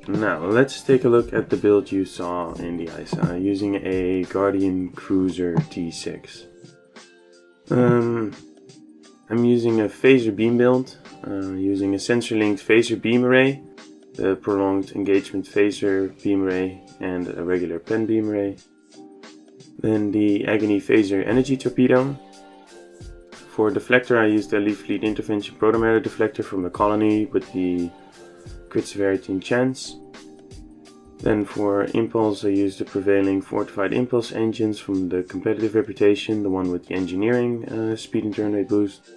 Now let's take a look at the build you saw in the ice using a Guardian Cruiser T6. I'm using a phaser beam build, using a sensor linked phaser beam array, the prolonged engagement phaser beam array and a regular pen beam array. Then the Agony phaser energy torpedo. For deflector I used the Elite Fleet Intervention Protomatter deflector from the Colony with the crit severity and chance. Then for impulse I used the prevailing fortified impulse engines from the competitive reputation, the one with the engineering speed and turn rate boost.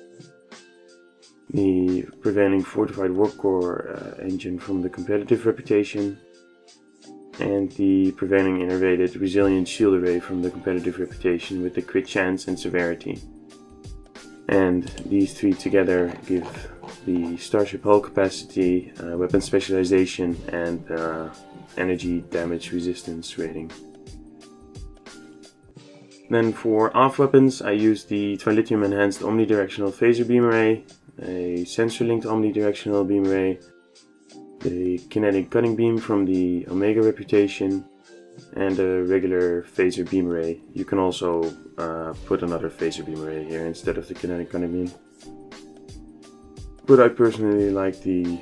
the prevailing fortified warpcore engine from the competitive reputation, and the prevailing innervated resilient shield array from the competitive reputation with the crit chance and severity. And these three together give the starship hull capacity, weapon specialization, and energy damage resistance rating. Then for off weapons, I use the Twilitium enhanced omnidirectional phaser beam array, a sensor linked omnidirectional beam array, the kinetic cutting beam from the Omega reputation, and a regular phaser beam array. You can also put another phaser beam array here instead of the kinetic cutting beam. But I personally like the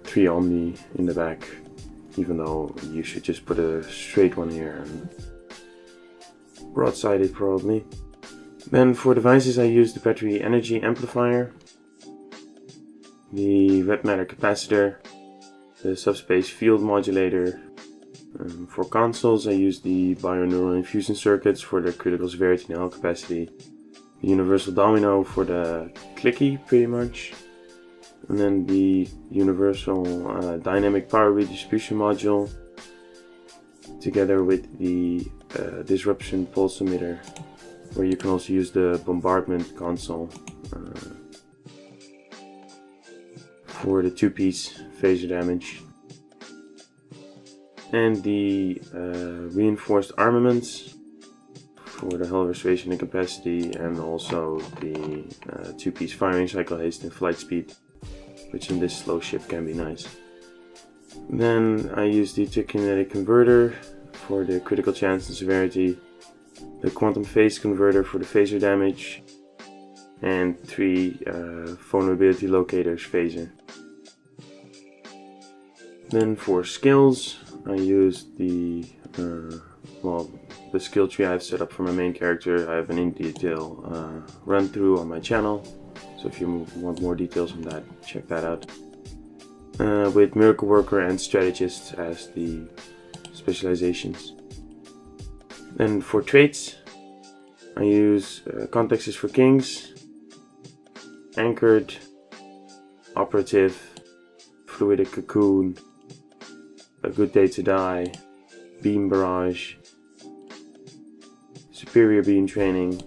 3 Omni in the back, even though you should just put a straight one here and broadside it probably. Then for devices I use the battery energy amplifier, the red matter capacitor, the subspace field modulator. For consoles I use the bioneural infusion circuits for the critical severity and hull capacity, the universal domino for the clicky pretty much, and then the universal dynamic power redistribution module together with the disruption pulse emitter, where you can also use the bombardment console for the 2-piece phaser damage, and the reinforced armaments for the hull restoration and capacity, and also the 2-piece firing cycle haste and flight speed, which in this slow ship can be nice. Then I use the kinetic converter for the critical chance and severity, the quantum phase converter for the phaser damage, and 3 vulnerability locators phaser. Then for skills, I use the the skill tree I've set up for my main character. I have an in detail run through on my channel, so if you want more details on that, check that out. With Miracle Worker and Strategist as the specializations. Then for traits, I use Context is for Kings, Anchored, Operative, Fluidic Cocoon, A Good Day to Die, Beam Barrage, Superior Beam Training,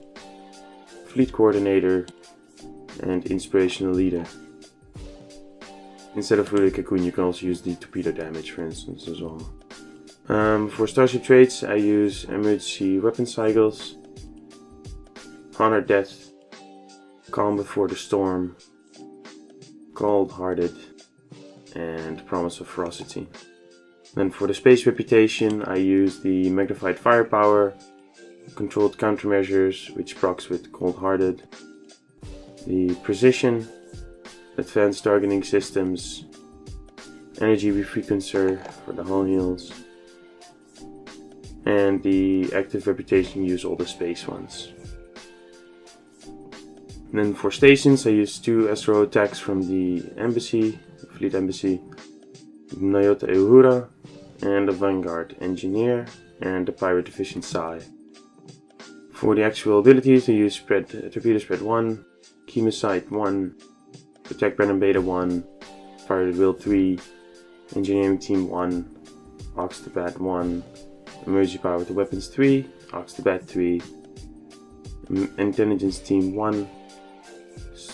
Fleet Coordinator, and Inspirational Leader. Instead of Fluidic Cocoon, you can also use the torpedo damage, for instance, as well. For Starship traits, I use Emergency Weapon Cycles, Honor Death, Calm Before the Storm, Cold-Hearted, and Promise of Ferocity. Then for the Space Reputation, I use the Magnified Firepower, Controlled Countermeasures, which procs with Cold-Hearted, the Precision, Advanced Targeting Systems, Energy Refrequencer for the hull heals, and the Active Reputation use all the space ones. And then for stations, I use 2 Astro attacks from the Embassy, the Fleet Embassy, Nyota Uhura, and the Vanguard Engineer, and the Pirate Division Sai. For the actual abilities, I use Torpedo Spread 1, Chemocide 1, Protect Brennan Beta 1, Fire at Will 3, Engineering Team 1, Ox to Bat 1, Emergency Power with the Weapons 3, Ox to Bat 3, Intelligence Team 1,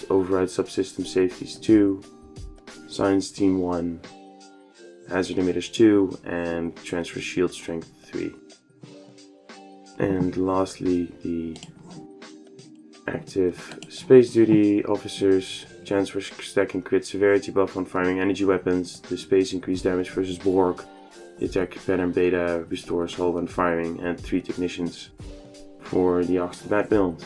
Override Subsystem Safeties 2, Science Team 1, Hazard Emitters 2, and Transfer Shield Strength 3. And lastly, the active Space Duty Officers, chance for stacking crit severity buff on firing energy weapons, the space increased damage versus Borg, the attack pattern beta restores hull when firing, and 3 technicians for the Ox to Bat build.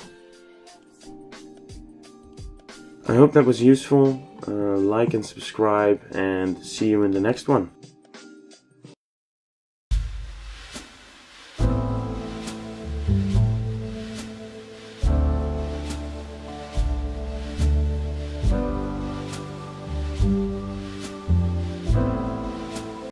I hope that was useful. Like and subscribe, and see you in the next one.